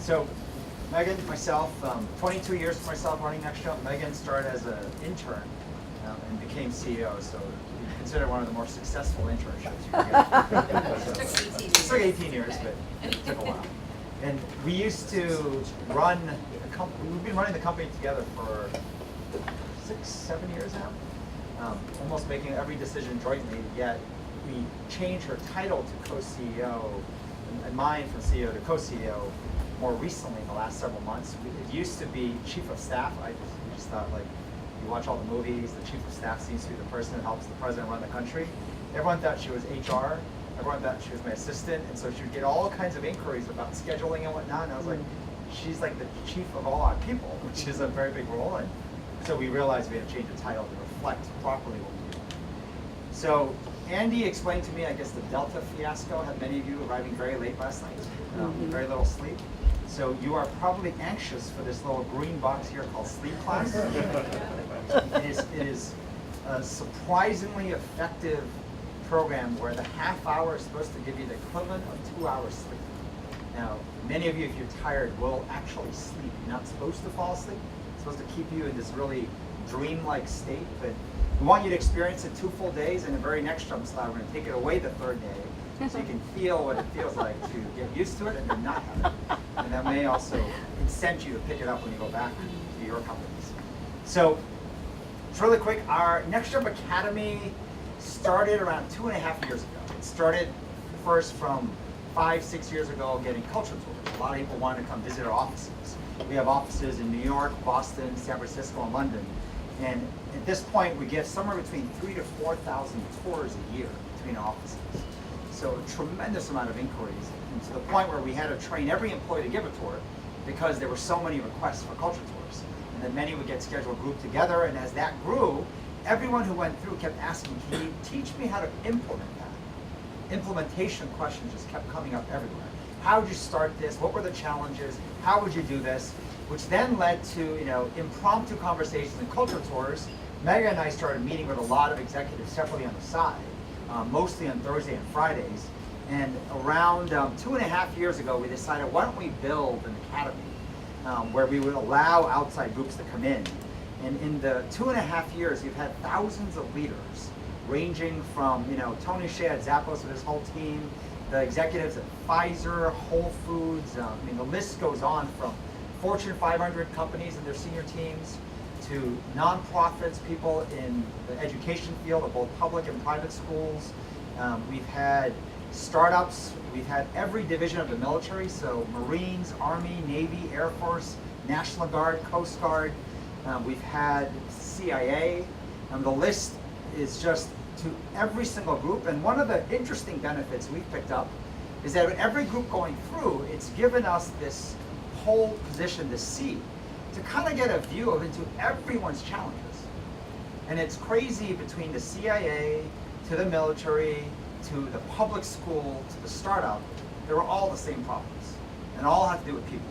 So Meghan, myself, 22 years for myself running NextJump. Meghan started as an intern and became CEO. So considered one of the more successful internships you can get. It took 18 years, but it took a while. And we used to run a company. We've been running the company together for 6-7 years now, almost making every decision jointly. Yet we changed her title to co-CEO, and mine from CEO to co-CEO more recently in the last several months. It used to be chief of staff. We just thought, like, you watch all the movies, the chief of staff seems to be the person that helps the president run the country. Everyone thought she was HR. Everyone thought she was my assistant, and so she would get all kinds of inquiries about scheduling and whatnot. And I was like, she's like the chief of all our people, which is a very big role. And so we realized we had to change the title to reflect properly what we do. So Andy explained to me, I guess, the Delta fiasco had many of you arriving very late last night, very little sleep. So you are probably anxious for this little green box here called sleep class. It is a surprisingly effective program where the half hour is supposed to give you the equivalent of 2 hours sleep. Now, many of you, if you're tired, will actually sleep. You're not supposed to fall asleep. It's supposed to keep you in this really dreamlike state, but we want you to experience it 2 full days, and the very next jump slide, we're going to take it away the 3rd day, so you can feel what it feels like to get used to it and then not have it. And that may also incent you to pick it up when you go back to your companies. So, it's really quick. Our Next Jump Academy started around 2.5 years ago. It started first from 5-6 years ago getting culture tours. A lot of people wanted to come visit our offices. We have offices in New York, Boston, San Francisco, and London. And at this point, we get somewhere between 3,000 to 4,000 tours a year between our offices. So a tremendous amount of inquiries, and to the point where we had to train every employee to give a tour because there were so many requests for culture tours. And then many would get scheduled grouped together, and as that grew, everyone who went through kept asking, can you teach me how to implement that? Implementation questions just kept coming up everywhere. How would you start this? What were the challenges? How would you do this? Which then led to, impromptu conversations and culture tours. Meghan and I started meeting with a lot of executives separately on the side, mostly on Thursday and Fridays. And around 2.5 years ago, we decided, why don't we build an academy where we would allow outside groups to come in. And in the 2.5 years, we've had thousands of leaders, ranging from Tony Hsieh at Zappos with his whole team, the executives at Pfizer, Whole Foods. The list goes on, from Fortune 500 companies and their senior teams to nonprofits, people in the education field of both public and private schools. We've had startups. We've had every division of the military, so Marines, Army, Navy, Air Force, National Guard, Coast Guard. We've had CIA. The list is just to every single group. And one of the interesting benefits we've picked up is that with every group going through, it's given us this whole position, this seat, to kind of get a view into everyone's challenges. And it's crazy, between the CIA to the military to the public school to the startup, they were all the same problems, and all have to do with people.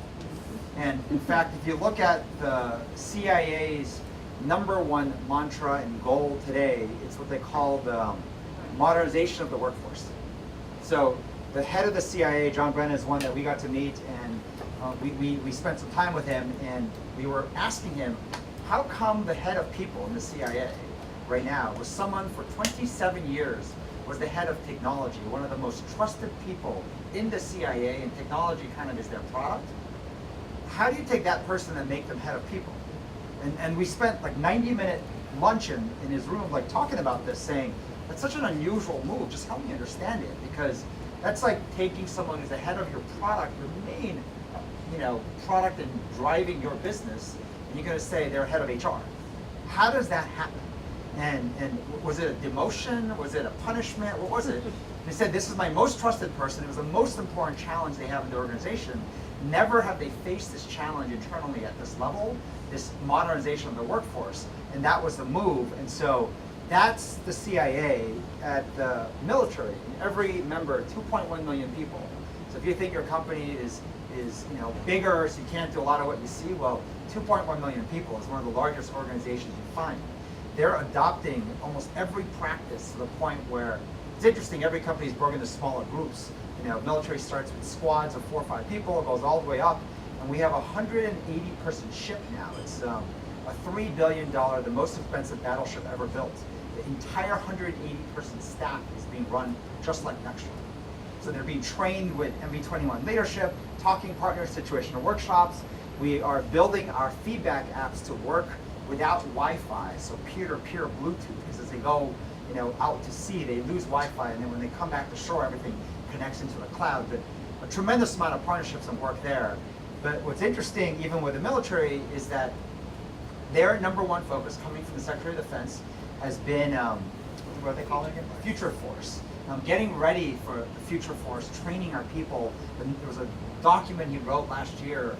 And in fact, if you look at the CIA's #1 mantra and goal today, it's what they call the modernization of the workforce. So the head of the CIA, John Brennan, is one that we got to meet, and we spent some time with him, and we were asking him, how come the head of people in the CIA right now was someone for 27 years, was the head of technology, one of the most trusted people in the CIA, and technology kind of is their product? How do you take that person and make them head of people? And we spent like 90-minute luncheon in his room, like talking about this, saying, that's such an unusual move, just help me understand it, because that's like taking someone who's the head of your product, your main product, and driving your business, and you're going to say they're head of HR. How does that happen? And was it a demotion? Was it a punishment? What was it? They said, this is my most trusted person. It was the most important challenge they have in the organization. Never have they faced this challenge internally at this level, this modernization of the workforce, and that was the move. And so that's the CIA. At the military, every member, 2.1 million people. So if you think your company is bigger, so you can't do a lot of what you see, well, 2.1 million people is one of the largest organizations you find. They're adopting almost every practice to the point where, it's interesting, every company is broken into smaller groups. Military starts with squads of 4 or 5 people, it goes all the way up, and we have a 180-person ship now. It's a $3 billion, the most expensive battleship ever built. The entire 180-person staff is being run just like Nextdoor. So they're being trained with MV21 leadership, talking partners, situational workshops. We are building our feedback apps to work without Wi-Fi, so peer-to-peer Bluetooth, because as they go out to sea, they lose Wi-Fi, and then when they come back to shore, everything connects into the cloud. But a tremendous amount of partnerships and work there. But what's interesting, even with the military, is that their number one focus, coming from the Secretary of Defense, has been, what do they call it again? Future Force. Getting ready for the Future Force, training our people. There was a document he wrote last year.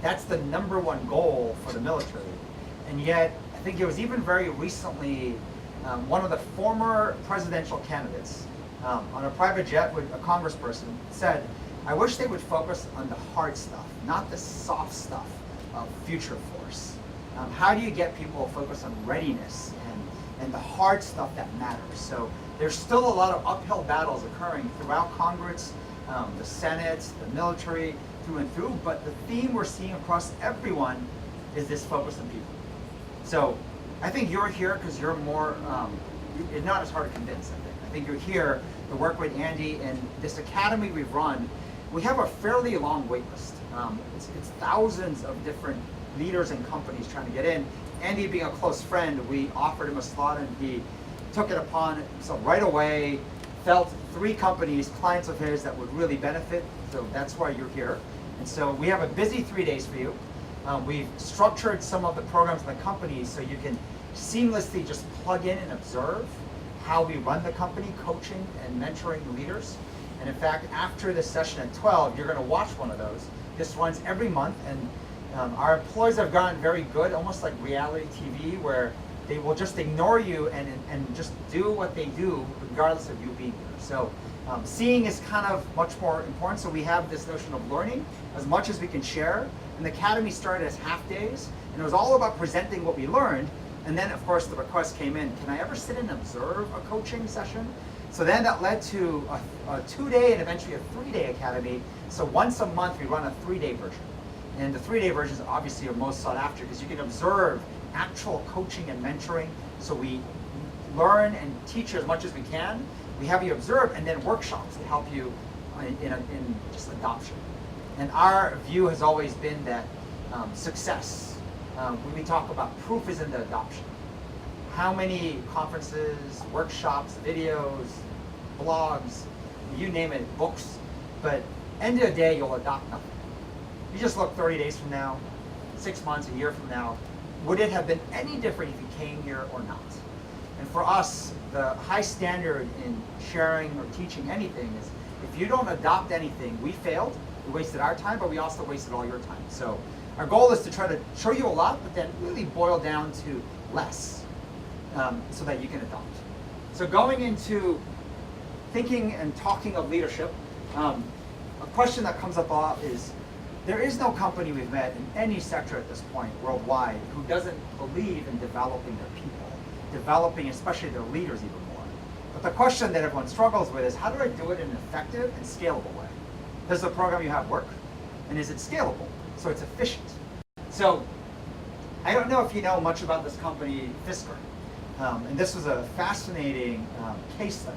That's the number one goal for the military. And yet, I think it was even very recently, one of the former presidential candidates on a private jet with a congressperson said, I wish they would focus on the hard stuff, not the soft stuff of Future Force. How do you get people focused on readiness and the hard stuff that matters? So there's still a lot of uphill battles occurring throughout Congress, the Senate, the military, through and through, but the theme we're seeing across everyone is this focus on people. So I think you're here because you're more, it's not as hard to convince, I think. I think you're here to work with Andy, and this academy we've run, we have a fairly long wait list. It's thousands of different leaders and companies trying to get in. Andy being a close friend, we offered him a slot and he took it upon himself right away, felt 3 companies, clients of his, that would really benefit, so that's why you're here. And so we have a busy 3 days for you. We've structured some of the programs in the companies so you can seamlessly just plug in and observe how we run the company, coaching and mentoring leaders. And in fact, after this session at 12, you're going to watch one of those. This runs every month, and our employees have gotten very good, almost like reality TV, where they will just ignore you and just do what they do regardless of you being here. So seeing is kind of much more important. So we have this notion of learning as much as we can share. And the academy started as half days, and it was all about presenting what we learned. And then, of course, the request came in, can I ever sit and observe a coaching session? So then that led to a 2-day and eventually a 3-day academy. So once a month, we run a 3-day version. And the 3-day versions obviously are most sought after because you can observe actual coaching and mentoring. So we learn and teach as much as we can. We have you observe, and then workshops to help you in just adoption. And our view has always been that success, when we talk about proof is in the adoption. How many conferences, workshops, videos, blogs, you name it, books, but end of the day, you'll adopt nothing. You just look 30 days from now, 6 months, a year from now, would it have been any different if you came here or not? And for us, the high standard in sharing or teaching anything is if you don't adopt anything, we failed, we wasted our time, but we also wasted all your time. So our goal is to try to show you a lot, but then really boil down to less so that you can adopt. So going into thinking and talking of leadership, a question that comes up a lot is, there is no company we've met in any sector at this point worldwide who doesn't believe in developing their people, developing especially their leaders even more. But the question that everyone struggles with is, how do I do it in an effective and scalable way? Does the program you have work? And is it scalable so it's efficient? So I don't know if you know much about this company, Fisker. And this was a fascinating case study.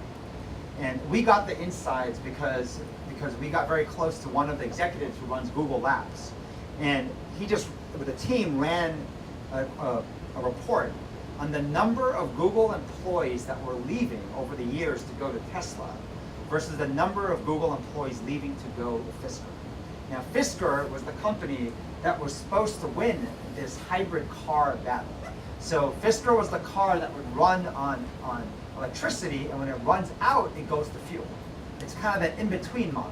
And we got the insights because we got very close to one of the executives who runs Google Labs. And he just, with a team, ran a report on the number of Google employees that were leaving over the years to go to Tesla versus the number of Google employees leaving to go to Fisker. Now, Fisker was the company that was supposed to win this hybrid car battle. So Fisker was the car that would run on electricity, and when it runs out, it goes to fuel. It's kind of that in-between model.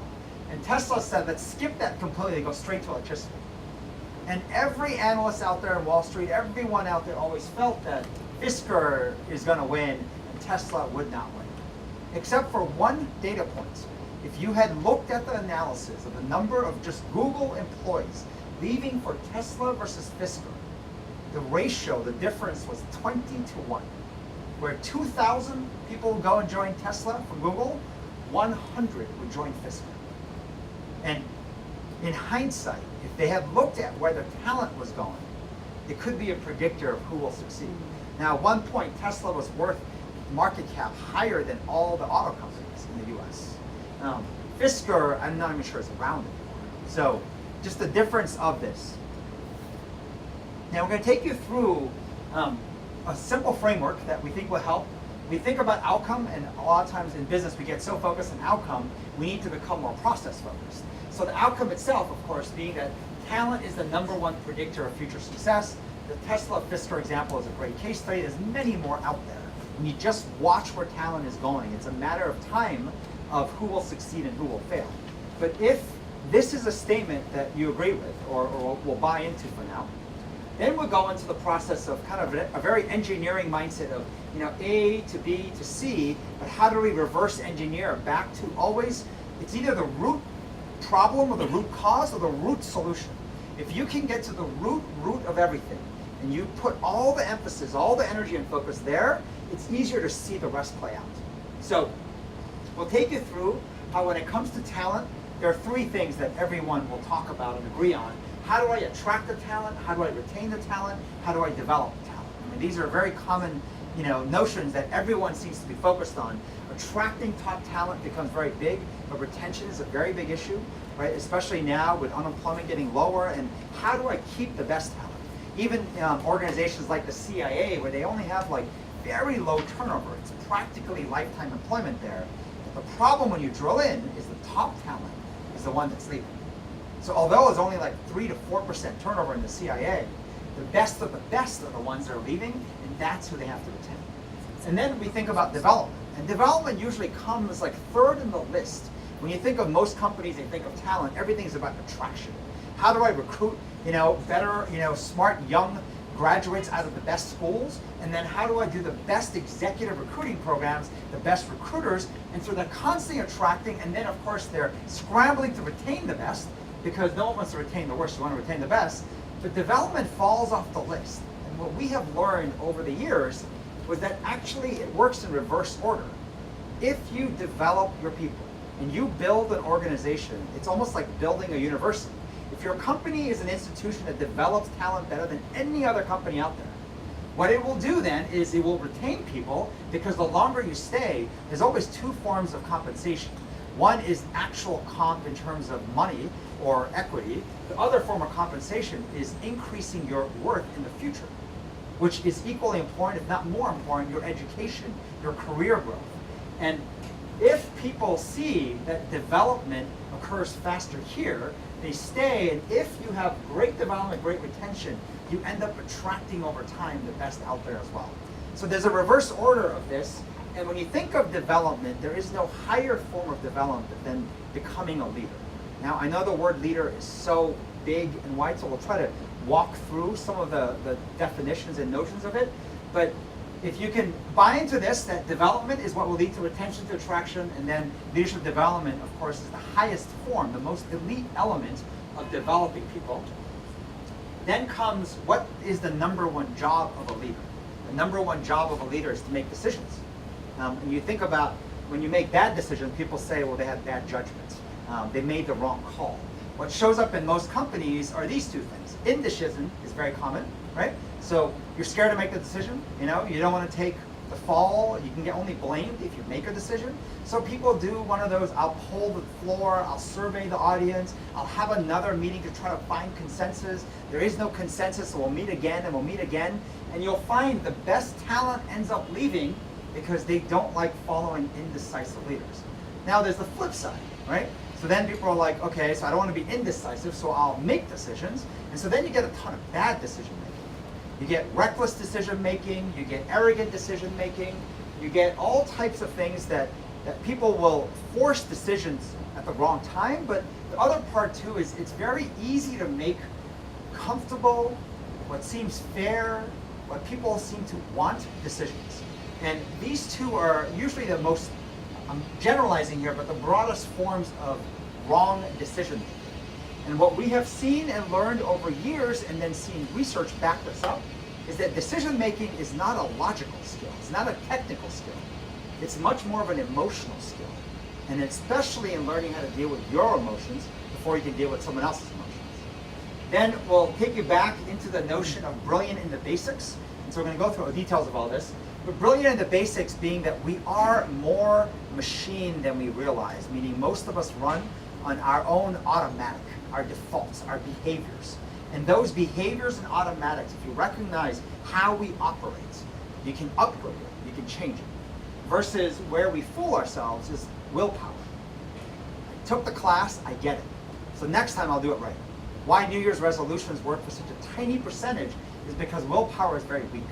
And Tesla said, let's skip that completely, go straight to electricity. And every analyst out there in Wall Street, everyone out there always felt that Fisker is going to win and Tesla would not win. Except for one data point. If you had looked at the analysis of the number of just Google employees leaving for Tesla versus Fisker, the ratio, the difference was 20 to 1. Where 2,000 people would go and join Tesla from Google, 100 would join Fisker. And in hindsight, if they had looked at where their talent was going, it could be a predictor of who will succeed. Now, at one point, Tesla was worth market cap higher than all the auto companies in the US. Fisker, I'm not even sure it's around anymore. So, just the difference of this. Now, we're going to take you through a simple framework that we think will help. We think about outcome, and a lot of times in business we get so focused on outcome, we need to become more process focused. So the outcome itself, of course, being that talent is the #1 predictor of future success. The Tesla Fisker example is a great case study. There's many more out there. And you just watch where talent is going. It's a matter of time of who will succeed and who will fail. But if this is a statement that you agree with or will buy into for now, then we'll go into the process of kind of a very engineering mindset of, A to B to C, but how do we reverse engineer back to always, it's either the root problem or the root cause or the root solution. If you can get to the root of everything, and you put all the emphasis, all the energy and focus there, it's easier to see the rest play out. So we'll take you through how when it comes to talent, there are 3 things that everyone will talk about and agree on. How do I attract the talent? How do I retain the talent? How do I develop the talent? I mean, these are very common notions that everyone seems to be focused on. Attracting top talent becomes very big, but retention is a very big issue, right? Especially now with unemployment getting lower, and how do I keep the best talent? Even organizations like the CIA, where they only have like very low turnover, it's practically lifetime employment there. But the problem when you drill in is the top talent is the one that's leaving. So although it's only like 3 to 4% turnover in the CIA, the best of the best are the ones that are leaving, and that's who they have to retain. And then we think about development. And development usually comes like 3rd in the list. When you think of most companies, they think of talent, everything's about attraction. How do I recruit, better, smart young graduates out of the best schools? And then how do I do the best executive recruiting programs, the best recruiters? And so they're constantly attracting, and then of course they're scrambling to retain the best, because no one wants to retain the worst, you want to retain the best. But development falls off the list. And what we have learned over the years was that actually it works in reverse order. If you develop your people and you build an organization, it's almost like building a university. If your company is an institution that develops talent better than any other company out there, what it will do then is it will retain people, because the longer you stay, there's always 2 forms of compensation. One is actual comp in terms of money or equity. The other form of compensation is increasing your worth in the future, which is equally important, if not more important, your education, your career growth. And if people see that development occurs faster here, they stay, and if you have great development, great retention, you end up attracting over time the best out there as well. So there's a reverse order of this, and when you think of development, there is no higher form of development than becoming a leader. Now, I know the word leader is so big and wide, so we'll try to walk through some of the definitions and notions of it, but if you can buy into this, that development is what will lead to retention, to attraction, and then leadership development, of course, is the highest form, the most elite element of developing people. Then comes, what is the #1 job of a leader? The #1 job of a leader is to make decisions. And you think about when you make bad decisions, people say, well, they had bad judgment. They made the wrong call. What shows up in most companies are these 2 things. Indecision is very common, right? So you're scared to make the decision, you don't want to take the fall, you can get only blamed if you make a decision. So people do one of those, I'll poll the floor, I'll survey the audience, I'll have another meeting to try to find consensus. There is no consensus, so we'll meet again and we'll meet again. And you'll find the best talent ends up leaving because they don't like following indecisive leaders. Now there's the flip side, right? So then people are like, okay, so I don't want to be indecisive, so I'll make decisions. And so then you get a ton of bad decision making. You get reckless decision making, you get arrogant decision making, you get all types of things that people will force decisions at the wrong time. But the other part too is it's very easy to make comfortable, what seems fair, what people seem to want decisions. And these 2 are usually the most, I'm generalizing here, but the broadest forms of wrong decision making. And what we have seen and learned over years, and then seen research back this up, is that decision making is not a logical skill. It's not a technical skill. It's much more of an emotional skill. And especially in learning how to deal with your emotions before you can deal with someone else's emotions. Then we'll take you back into the notion of brilliant in the basics. And so we're going to go through the details of all this. But brilliant in the basics being that we are more machine than we realize, meaning most of us run on our own automatic, our defaults, our behaviors. And those behaviors and automatics, if you recognize how we operate, you can upgrade it, you can change it. Versus where we fool ourselves is willpower. I took the class, I get it. So next time I'll do it right. Why New Year's resolutions work for such a tiny percentage is because willpower is very weak.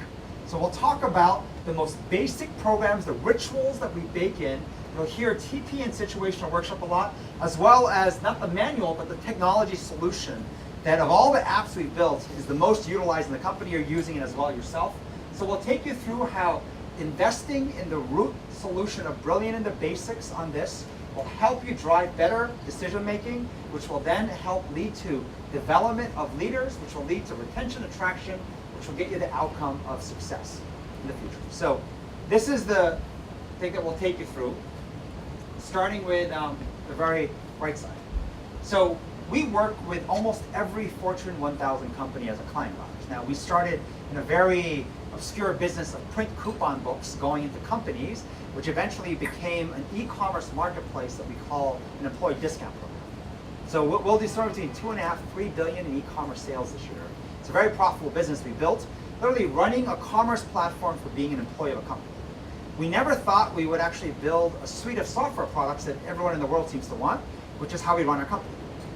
So we'll talk about the most basic programs, the rituals that we bake in. You'll hear TP and situational workshop a lot, as well as not the manual, but the technology solution that of all the apps we've built is the most utilized in the company. You're using it as well yourself. So we'll take you through how investing in the root solution of brilliant in the basics on this will help you drive better decision making, which will then help lead to development of leaders, which will lead to retention, attraction, which will get you the outcome of success in the future. So this is the thing that we'll take you through, starting with the very right side. So we work with almost every Fortune 1000 company as a client of ours. Now, we started in a very obscure business of print coupon books going into companies, which eventually became an e-commerce marketplace that we call an employee discount program. So we'll do somewhere between 2.5, 3 billion in e-commerce sales this year. It's a very profitable business we built, literally running a commerce platform for being an employee of a company. We never thought we would actually build a suite of software products that everyone in the world seems to want, which is how we run our company.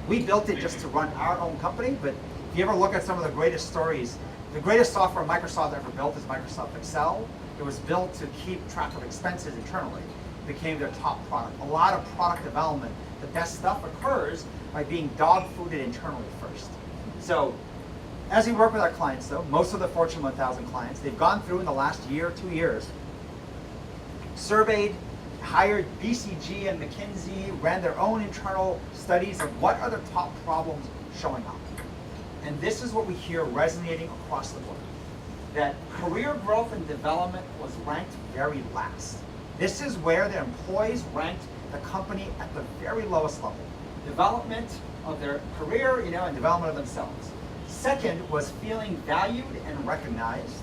We built it just to run our own company, but if you ever look at some of the greatest stories, the greatest software Microsoft ever built is Microsoft Excel. It was built to keep track of expenses internally. It became their top product. A lot of product development, the best stuff occurs by being dog-fooded internally first. So as we work with our clients though, most of the Fortune 1000 clients, they've gone through in the last year, 2 years, surveyed, hired BCG and McKinsey, ran their own internal studies of what are the top problems showing up. And this is what we hear resonating across the board, that career growth and development was ranked very last. This is where the employees ranked the company at the very lowest level. Development of their career, and development of themselves. Second was feeling valued and recognized.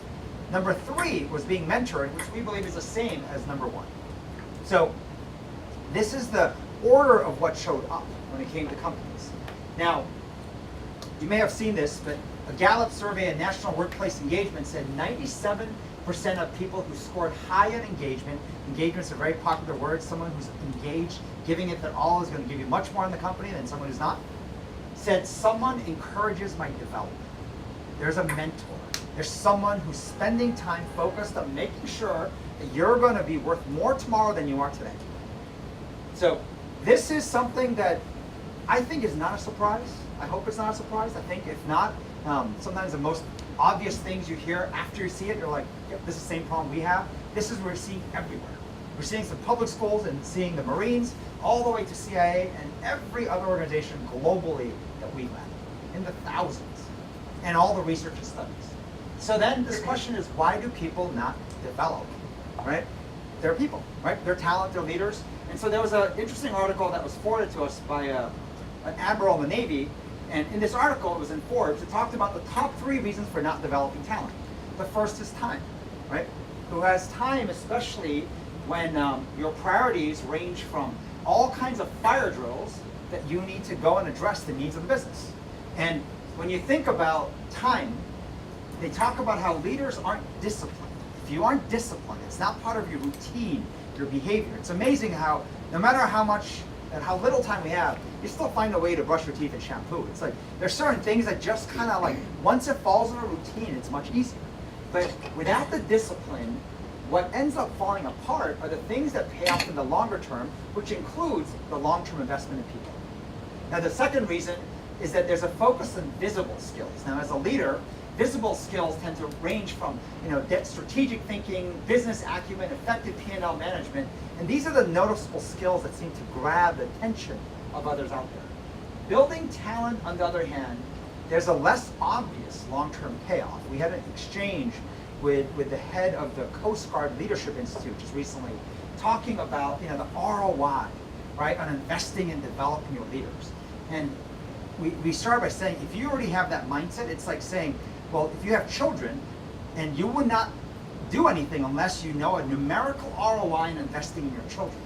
Number 3 was being mentored, which we believe is the same as number 1. So this is the order of what showed up when it came to companies. Now, you may have seen this, but a Gallup survey of National Workplace Engagement said 97% of people who scored high on engagement, engagement's a very popular word, someone who's engaged, giving it their all is going to give you much more in the company than someone who's not, said someone encourages my development. There's a mentor. There's someone who's spending time focused on making sure that you're going to be worth more tomorrow than you are today. So this is something that I think is not a surprise. I hope it's not a surprise. I think if not, sometimes the most obvious things you hear after you see it, you're like, yep, this is the same problem we have. This is what we're seeing everywhere. We're seeing some public schools and seeing the Marines, all the way to CIA and every other organization globally that we led, in the thousands, and all the research and studies. So then this question is, why do people not develop, right? They're people, right? They're talent, they're leaders. And so there was an interesting article that was forwarded to us by an admiral in the Navy. And in this article, it was in Forbes, it talked about the top 3 reasons for not developing talent. The first is time, right? Who has time, especially when your priorities range from all kinds of fire drills that you need to go and address the needs of the business. And when you think about time, they talk about how leaders aren't disciplined. If you aren't disciplined, it's not part of your routine, your behavior. It's amazing how, no matter how much and how little time we have, you still find a way to brush your teeth and shampoo. It's like, there's certain things that just kind of like, once it falls in a routine, it's much easier. But without the discipline, what ends up falling apart are the things that pay off in the longer term, which includes the long-term investment in people. Now, the second reason is that there's a focus on visible skills. Now, as a leader, visible skills tend to range from strategic thinking, business acumen, effective P&L management, and these are the noticeable skills that seem to grab the attention of others out there. Building talent, on the other hand, there's a less obvious long-term payoff. We had an exchange with the head of the Coast Guard Leadership Institute just recently, talking about the ROI, right, on investing and developing your leaders. And we start by saying, if you already have that mindset, it's like saying, well, if you have children and you would not do anything unless you know a numerical ROI in investing in your children.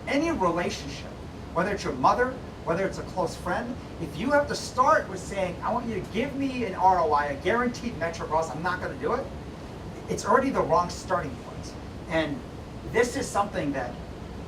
Any relationship, whether it's your mother, whether it's a close friend, if you have to start with saying, I want you to give me an ROI, a guaranteed metric, or else I'm not going to do it, it's already the wrong starting point. And this is something that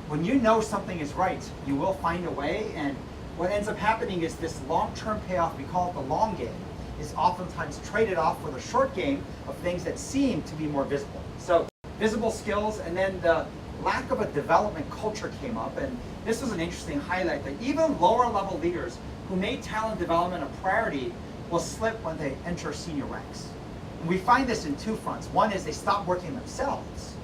when you know something is right, you will find a way. And what ends up happening is this long-term payoff, we call it the long game, is oftentimes traded off with a short game of things that seem to be more visible. So visible skills, and then the lack of a development culture came up. And this was an interesting highlight that even lower level leaders who made talent development a priority will slip when they enter senior ranks. And we find this in two fronts. One is they stop working themselves,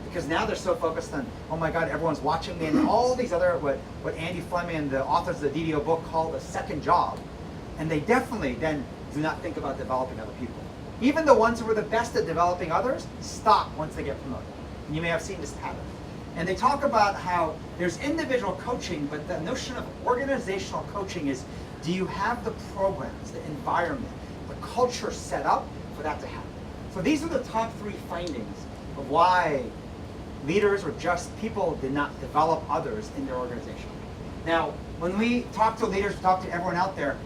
because now they're so focused on, oh my God, everyone's watching me, and all these other, what Andy Fleming and the authors of the DDO book call the second job. And they definitely then do not think about developing other people. Even the ones who were the best at developing others stop once they get promoted. And you may have seen this pattern. And they talk about how there's individual coaching, but the notion of organizational coaching is, do you have the programs, the environment, the culture set up for that to happen? So these are the top three findings of why leaders or just people did not develop others in their organization. Now, when we talk to leaders, we talk to everyone out there,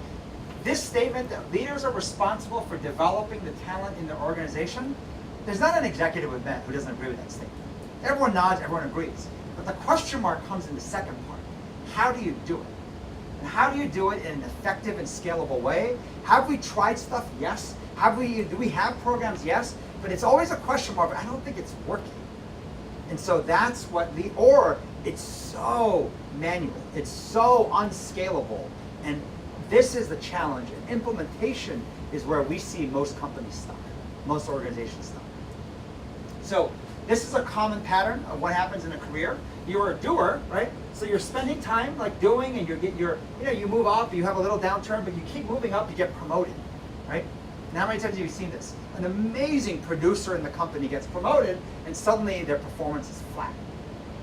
this statement that leaders are responsible for developing the talent in their organization, there's not an executive with Ben who doesn't agree with that statement. Everyone nods, everyone agrees. But the question mark comes in the second part. How do you do it? And how do you do it in an effective and scalable way? Have we tried stuff? Yes. Do we have programs? Yes. But it's always a question mark. I don't think it's working. And so that's what or it's so manual. It's so unscalable. And this is the challenge. And implementation is where we see most companies stuck, most organizations stuck. So this is a common pattern of what happens in a career. You're a doer, right? So you're spending time like doing, and you move up, you have a little downturn, but you keep moving up, you get promoted, right? And how many times have you seen this? An amazing producer in the company gets promoted, and suddenly their performance is flat.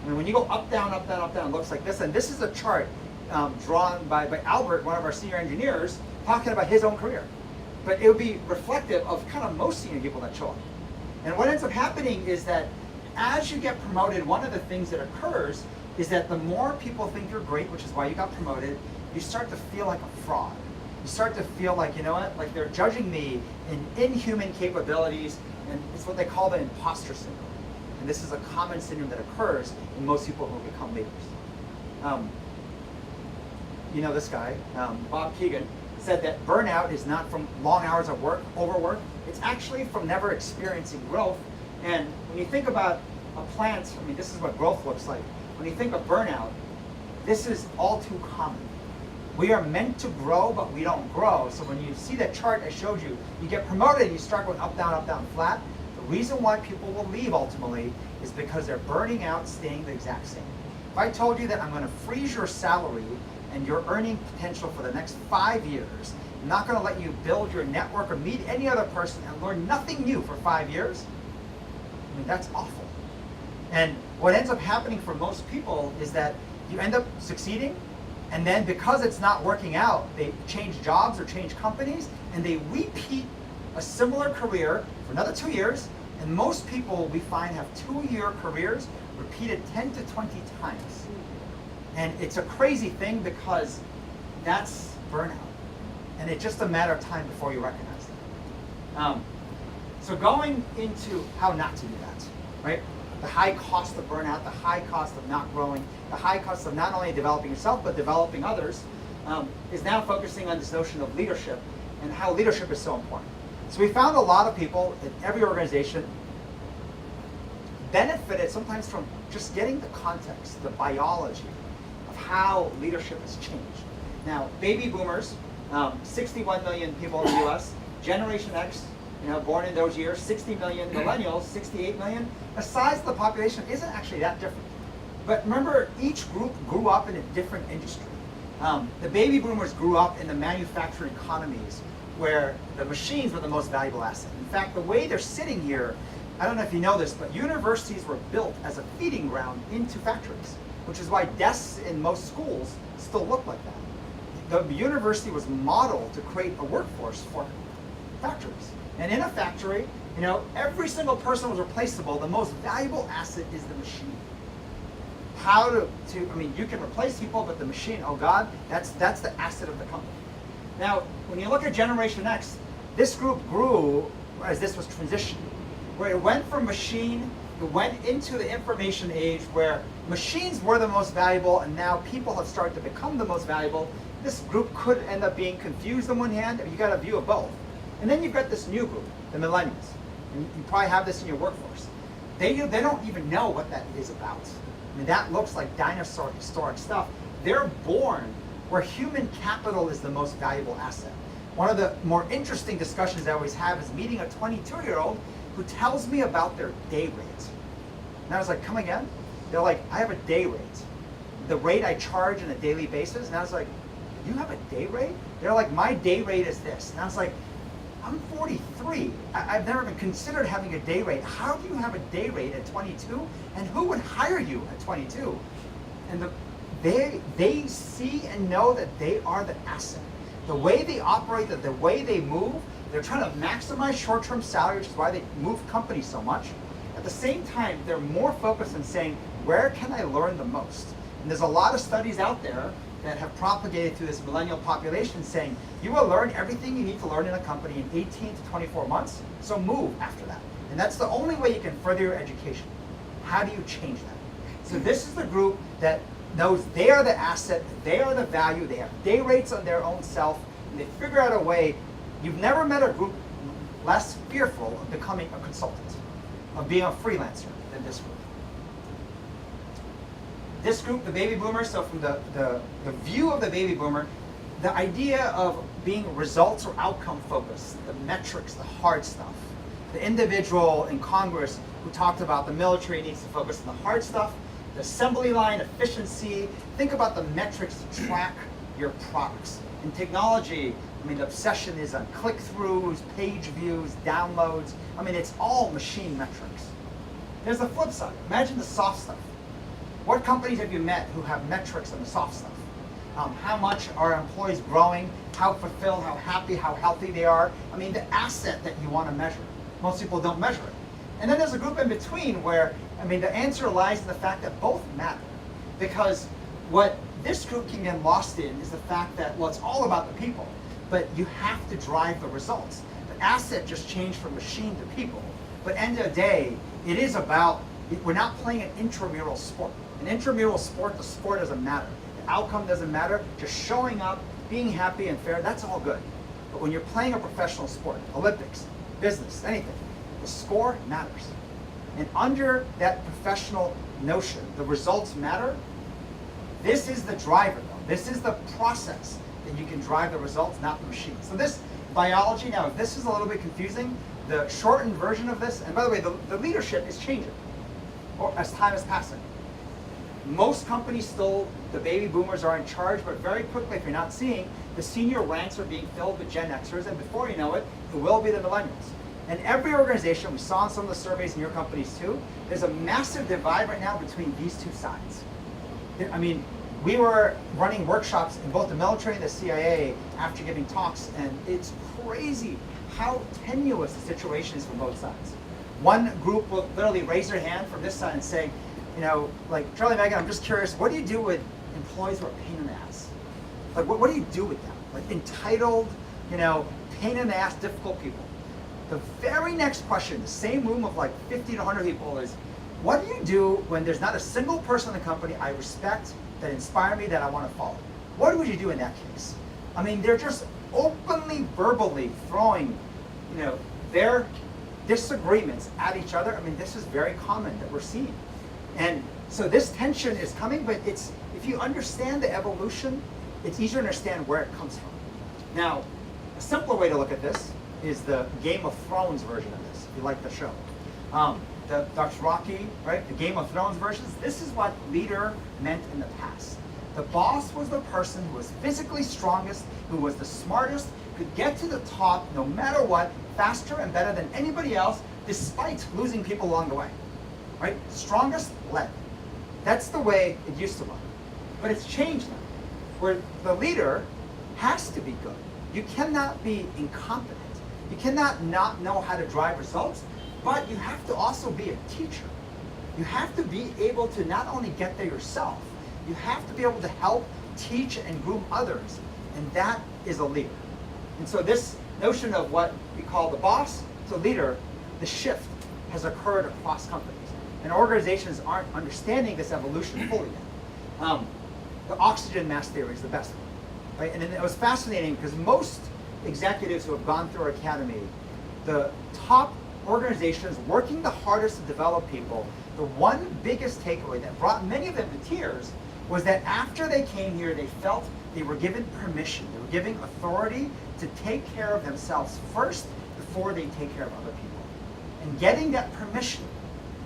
I mean, when you go up, down, up, down, up, down, it looks like this. And this is a chart drawn by Albert, one of our senior engineers, talking about his own career. But it would be reflective of kind of most senior people that show up. And what ends up happening is that as you get promoted, one of the things that occurs is that the more people think you're great, which is why you got promoted, you start to feel like a fraud. You start to feel like, you know what, like they're judging me in inhuman capabilities, and it's what they call the imposter syndrome. And this is a common syndrome that occurs in most people who become leaders. You know this guy, Bob Keegan, said that burnout is not from long hours of work, overwork. It's actually from never experiencing growth. And when you think about a plant, I mean, this is what growth looks like. When you think of burnout, this is all too common. We are meant to grow, but we don't grow. So when you see that chart I showed you, you get promoted and you start going up, down, flat. The reason why people will leave ultimately is because they're burning out, staying the exact same. If I told you that I'm going to freeze your salary and your earning potential for the next 5 years, I'm not going to let you build your network or meet any other person and learn nothing new for 5 years, I mean, that's awful. And what ends up happening for most people is that you end up succeeding, and then because it's not working out, they change jobs or change companies, and they repeat a similar career for another 2 years. And most people we find have 2-year careers repeated 10 to 20 times. And it's a crazy thing because that's burnout. And it's just a matter of time before you recognize that. So going into how not to do that, right? The high cost of burnout, the high cost of not growing, the high cost of not only developing yourself, but developing others, is now focusing on this notion of leadership and how leadership is so important. So we found a lot of people in every organization benefited sometimes from just getting the context, the biology of how leadership has changed. Now, baby boomers, 61 million people in the US, Generation X, born in those years, 60 million millennials, 68 million. The size of the population isn't actually that different. But remember, each group grew up in a different industry. The baby boomers grew up in the manufacturing economies where the machines were the most valuable asset. In fact, the way they're sitting here, I don't know if you know this, but universities were built as a feeding ground into factories, which is why desks in most schools still look like that. the university was modeled to create a workforce for factories. And in a factory, every single person was replaceable. The most valuable asset is the machine. You can replace people, but the machine, oh God, that's the asset of the company. Now, when you look at Generation X, this group grew as this was transitioning, where it went from machine, it went into the information age where machines were the most valuable, and now people have started to become the most valuable. This group could end up being confused on one hand, you got a view of both. And then you've got this new group, the millennials. And you probably have this in your workforce. They don't even know what that is about. That looks like dinosaur historic stuff. They're born where human capital is the most valuable asset. One of the more interesting discussions I always have is meeting a 22-year-old who tells me about their day rate. And I was like, come again? They're like, I have a day rate. The rate I charge on a daily basis. And I was like, you have a day rate? They're like, my day rate is this. And I was like, I'm 43. I've never even considered having a day rate. How do you have a day rate at 22? And who would hire you at 22? And they see and know that they are the asset. The way they operate, the way they move, they're trying to maximize short-term salary, which is why they move companies so much. At the same time, they're more focused on saying, where can I learn the most? And there's a lot of studies out there that have propagated through this millennial population saying, you will learn everything you need to learn in a company in 18 to 24 months, so move after that. And that's the only way you can further your education. How do you change that? So this is the group that knows they are the asset, they are the value, they have day rates on their own self, and they figure out a way. You've never met a group less fearful of becoming a consultant, of being a freelancer than this group. This group, the baby boomers, so from the view of the baby boomer, the idea of being results or outcome focused, the metrics, the hard stuff. The individual in Congress who talked about the military needs to focus on the hard stuff, the assembly line efficiency. Think about the metrics to track your products. In technology, the obsession is on click-throughs, page views, downloads. It's all machine metrics. There's the flip side. Imagine the soft stuff. What companies have you met who have metrics on the soft stuff? How much are employees growing? How fulfilled, how happy, how healthy they are? The asset that you want to measure. Most people don't measure it. And then there's a group in between where, the answer lies in the fact that both matter. Because what this group can get lost in is the fact that, well, it's all about the people, but you have to drive the results. The asset just changed from machine to people. But end of the day, it is about, we're not playing an intramural sport. An intramural sport, the sport doesn't matter. The outcome doesn't matter. Just showing up, being happy and fair, that's all good. But when you're playing a professional sport, Olympics, business, anything, the score matters. And under that professional notion, the results matter. This is the driver, though. This is the process that you can drive the results, not the machine. So this biology, now if this is a little bit confusing, the shortened version of this, and by the way, the leadership is changing or as time is passing. Most companies still, the baby boomers are in charge, but very quickly, if you're not seeing, the senior ranks are being filled with Gen Xers, and before you know it, it will be the millennials. And every organization, we saw in some of the surveys in your companies too, there's a massive divide right now between these two sides. We were running workshops in both the military and the CIA after giving talks, and it's crazy how tenuous the situation is from both sides. One group will literally raise their hand from this side and say, like, Charlie, Meghan, I'm just curious, what do you do with employees who are pain in the ass? Like, what do you do with them? Like, entitled, pain in the ass, difficult people. The very next question, the same room of like 50 to 100 people, is, what do you do when there's not a single person in the company I respect, that inspire me, that I want to follow? What would you do in that case? They're just openly, verbally throwing, their disagreements at each other. This is very common that we're seeing. And so this tension is coming, but if you understand the evolution, it's easier to understand where it comes from. Now, a simpler way to look at this is the Game of Thrones version of this, if you like the show. The Dothraki, right? The Game of Thrones versions. This is what leader meant in the past. The boss was the person who was physically strongest, who was the smartest, could get to the top no matter what, faster and better than anybody else, despite losing people along the way. Right? Strongest led. That's the way it used to look. But it's changed now, where the leader has to be good. You cannot be incompetent. You cannot not know how to drive results, but you have to also be a teacher. You have to be able to not only get there yourself, you have to be able to help teach and groom others, and that is a leader. And so this notion of what we call the boss to leader, the shift has occurred across companies. And organizations aren't understanding this evolution fully yet. The oxygen mask theory is the best one, right? And it was fascinating because most executives who have gone through our academy, the top organizations working the hardest to develop people, the one biggest takeaway that brought many of them to tears was that after they came here, they felt they were given permission, they were given authority to take care of themselves first before they take care of other people. And getting that permission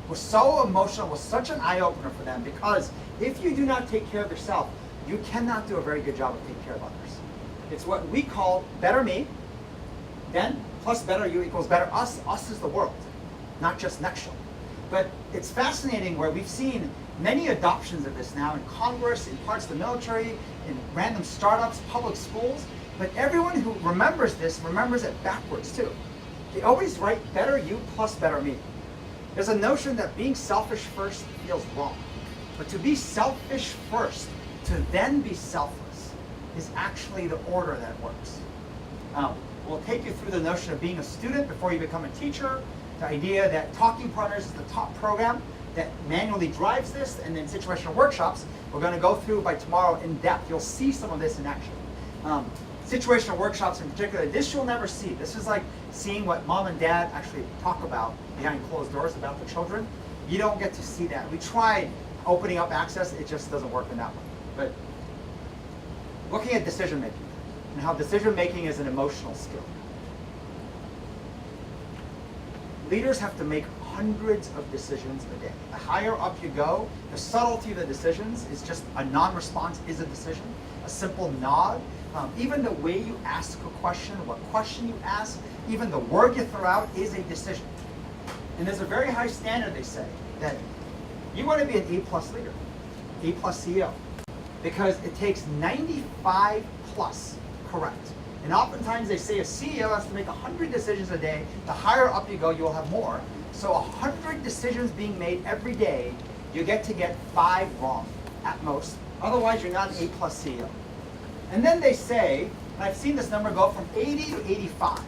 was so emotional, was such an eye-opener for them, because if you do not take care of yourself, you cannot do a very good job of taking care of others. It's what we call better me, then plus better you equals better us. Us is the world, not just Nextdoor. But it's fascinating where we've seen many adoptions of this now in Congress, in parts of the military, in random startups, public schools. But everyone who remembers this remembers it backwards too. They always write better you plus better me. There's a notion that being selfish first feels wrong. But to be selfish first, to then be selfless, is actually the order that works. We'll take you through the notion of being a student before you become a teacher, the idea that Talking Partners is the top program that manually drives this, and then situational workshops we're going to go through by tomorrow in depth. You'll see some of this in action. Situational workshops in particular, this you'll never see. This is like seeing what mom and dad actually talk about behind closed doors about the children. You don't get to see that. We tried opening up access, it just doesn't work in that way. But looking at decision making and how decision making is an emotional skill. Leaders have to make hundreds of decisions a day. The higher up you go, the subtlety of the decisions is just a non-response is a decision, a simple nod. Even the way you ask a question, what question you ask, even the word you throw out is a decision. And there's a very high standard, they say, that you want to be an A+ leader, A+ CEO, because it takes 95 plus correct. And oftentimes they say a CEO has to make 100 decisions a day. The higher up you go, you'll have more. So 100 decisions being made every day, you get 5 wrong at most. Otherwise, you're not an A+ CEO. And then they say, and I've seen this number go from 80 to 85.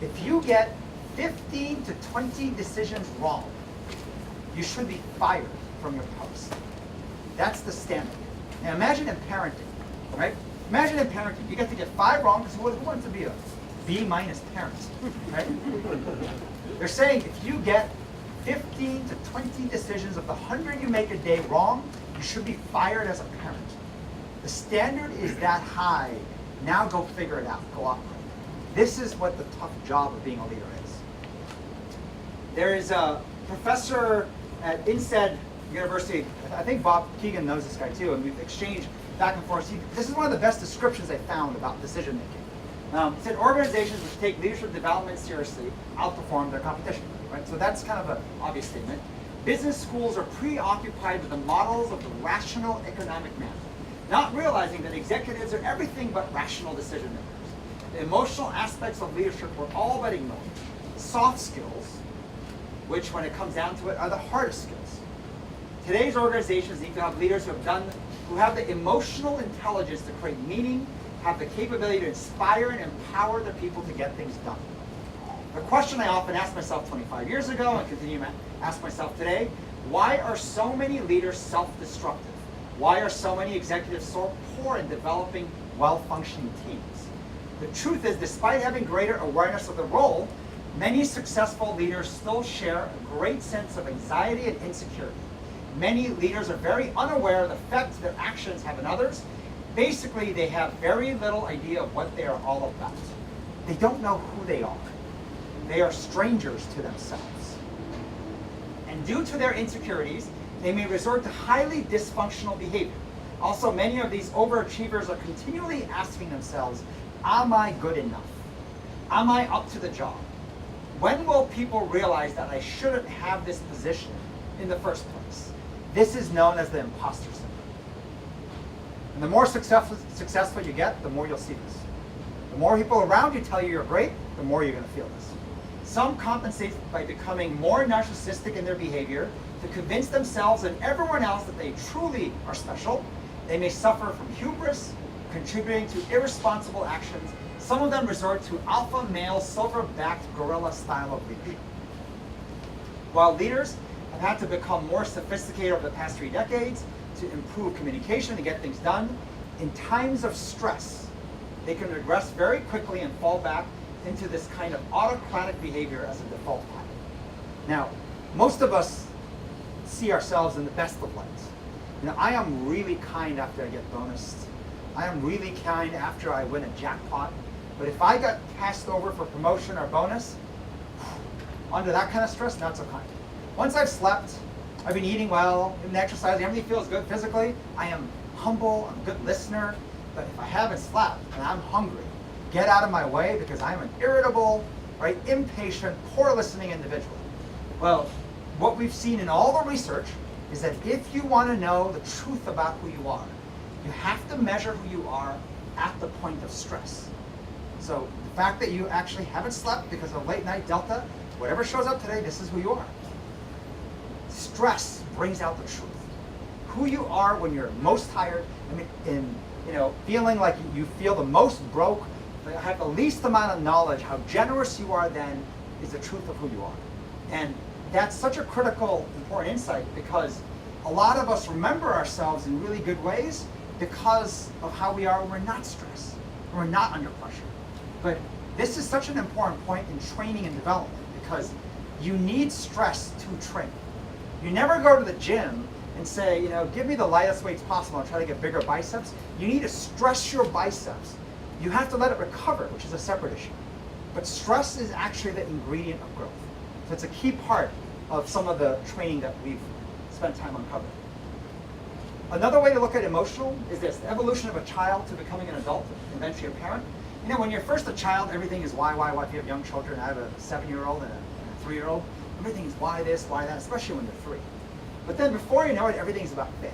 If you get 15 to 20 decisions wrong, you should be fired from your post. That's the standard. Now imagine in parenting, right? Imagine in parenting, you get to get 5 wrong, because who wants to be a B- parent, right? They're saying if you get 15 to 20 decisions of the 100 you make a day wrong, you should be fired as a parent. The standard is that high. Now go figure it out, go operate. This is what the tough job of being a leader is. There is a professor at INSEAD University, I think Bob Keegan knows this guy too, and we've exchanged back and forth. This is one of the best descriptions I found about decision making. He said organizations which take leadership development seriously outperform their competition. Right? So that's kind of an obvious statement. Business schools are preoccupied with the models of the rational economic man, not realizing that executives are everything but rational decision makers. The emotional aspects of leadership were all but ignored. Soft skills, which when it comes down to it are the hardest skills. Today's organizations need to have leaders who have the emotional intelligence to create meaning, have the capability to inspire and empower the people to get things done. The question I often asked myself 25 years ago and continue to ask myself today, why are so many leaders self-destructive? Why are so many executives so poor in developing well-functioning teams? The truth is, despite having greater awareness of the role, many successful leaders still share a great sense of anxiety and insecurity. Many leaders are very unaware of the effect their actions have on others. Basically, they have very little idea of what they are all about. They don't know who they are. They are strangers to themselves. And due to their insecurities, they may resort to highly dysfunctional behavior. Also, many of these overachievers are continually asking themselves, am I good enough? Am I up to the job? When will people realize that I shouldn't have this position in the first place? This is known as the imposter syndrome. And the more successful you get, the more you'll see this. The more people around you tell you you're great, the more you're going to feel this. Some compensate by becoming more narcissistic in their behavior to convince themselves and everyone else that they truly are special. They may suffer from hubris, contributing to irresponsible actions. Some of them resort to alpha male, silver-backed gorilla style of leadership. While leaders have had to become more sophisticated over the past 3 decades to improve communication and get things done, in times of stress, they can regress very quickly and fall back into this kind of autocratic behavior as a default pattern. Now, most of us see ourselves in the best of lights. I am really kind after I get bonused. I am really kind after I win a jackpot. But if I got passed over for promotion or bonus, under that kind of stress, not so kind. Once I've slept, I've been eating well, been exercising, everything feels good physically, I am humble, I'm a good listener. But if I haven't slept and I'm hungry, get out of my way because I'm an irritable, right, impatient, poor listening individual. Well, what we've seen in all the research is that if you want to know the truth about who you are, you have to measure who you are at the point of stress. So the fact that you actually haven't slept because of late night delta, whatever shows up today, this is who you are. Stress brings out the truth. Who you are when you're most tired, feeling like you feel the most broke, have the least amount of knowledge, how generous you are then is the truth of who you are. And that's such a critical, important insight because a lot of us remember ourselves in really good ways because of how we are when we're not stressed, when we're not under pressure. But this is such an important point in training and development because you need stress to train. You never go to the gym and say, give me the lightest weights possible and try to get bigger biceps. You need to stress your biceps. You have to let it recover, which is a separate issue. But stress is actually the ingredient of growth. So it's a key part of some of the training that we've spent time uncovering. Another way to look at emotional is this, the evolution of a child to becoming an adult, and eventually a parent. When you're first a child, everything is why. If you have young children, I have a 7-year-old and a 3-year-old, everything is why this, why that, especially when they're 3. But then before you know it, everything's about fair.